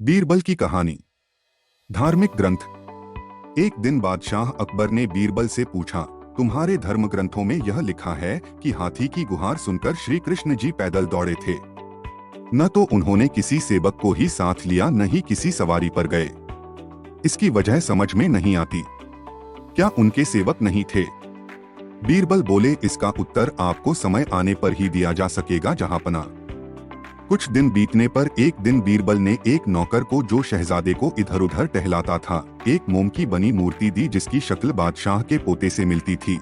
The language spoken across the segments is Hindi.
बीरबल की कहानी। धार्मिक ग्रंथ। एक दिन बादशाह अकबर ने बीरबल से पूछा, तुम्हारे धर्म ग्रंथों में यह लिखा है कि हाथी की गुहार सुनकर श्री कृष्ण जी पैदल दौड़े थे। न तो उन्होंने किसी सेवक को ही साथ लिया, न ही किसी सवारी पर गए। इसकी वजह समझ में नहीं आती। क्या उनके सेवक नहीं थे? बीरबल बोले, इसका उत्तर आपको समय आने पर ही दिया जा सकेगा जहांपना। कुछ दिन बीतने पर एक दिन बीरबल ने एक नौकर को, जो शहजादे को इधर उधर टहलाता था, एक मोम की बनी मूर्ति दी जिसकी शक्ल बादशाह के पोते से मिलती थी।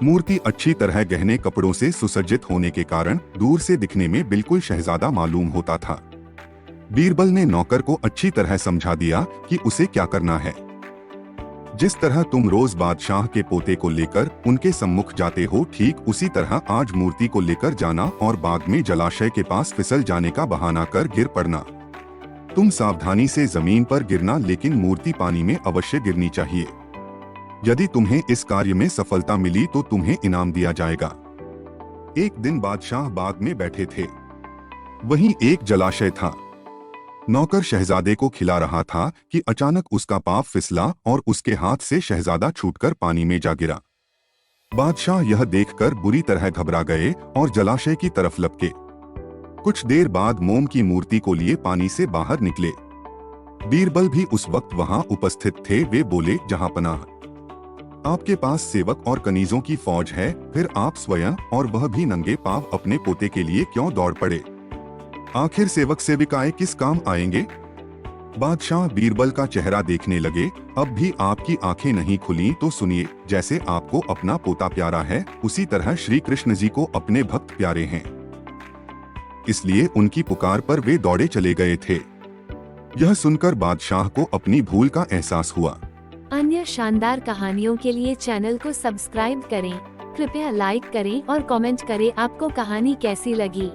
मूर्ति अच्छी तरह गहने कपड़ों से सुसज्जित होने के कारण दूर से दिखने में बिल्कुल शहजादा मालूम होता था। बीरबल ने नौकर को अच्छी तरह समझा दिया कि उसे क्या करना है। जिस तरह तुम रोज बादशाह के पोते को लेकर उनके सम्मुख जाते हो, ठीक उसी तरह आज मूर्ति को लेकर जाना और बाग में जलाशय के पास फिसल जाने का बहाना कर गिर पड़ना। तुम सावधानी से जमीन पर गिरना, लेकिन मूर्ति पानी में अवश्य गिरनी चाहिए। यदि तुम्हें इस कार्य में सफलता मिली तो तुम्हें इनाम दिया जाएगा। एक दिन बादशाह बाग में बैठे थे। वहीं एक जलाशय था। नौकर शहजादे को खिला रहा था कि अचानक उसका पांव फिसला और उसके हाथ से शहजादा छूटकर पानी में जा गिरा। बादशाह यह देखकर बुरी तरह घबरा गए और जलाशय की तरफ लपके। कुछ देर बाद मोम की मूर्ति को लिए पानी से बाहर निकले। बीरबल भी उस वक्त वहां उपस्थित थे। वे बोले, जहांपनाह, आपके पास सेवक और कनीजों की फौज है, फिर आप स्वयं और वह भी नंगे पांव अपने पोते के लिए क्यों दौड़ पड़े? आखिर सेवक सेविकाएं किस काम आएंगे? बादशाह बीरबल का चेहरा देखने लगे। अब भी आपकी आंखें नहीं खुली तो सुनिए, जैसे आपको अपना पोता प्यारा है, उसी तरह श्री कृष्ण जी को अपने भक्त प्यारे हैं। इसलिए उनकी पुकार पर वे दौड़े चले गए थे। यह सुनकर बादशाह को अपनी भूल का एहसास हुआ। अन्य शानदार कहानियों के लिए चैनल को सब्सक्राइब करें। कृपया लाइक करें और कमेंट करें आपको कहानी कैसी लगी।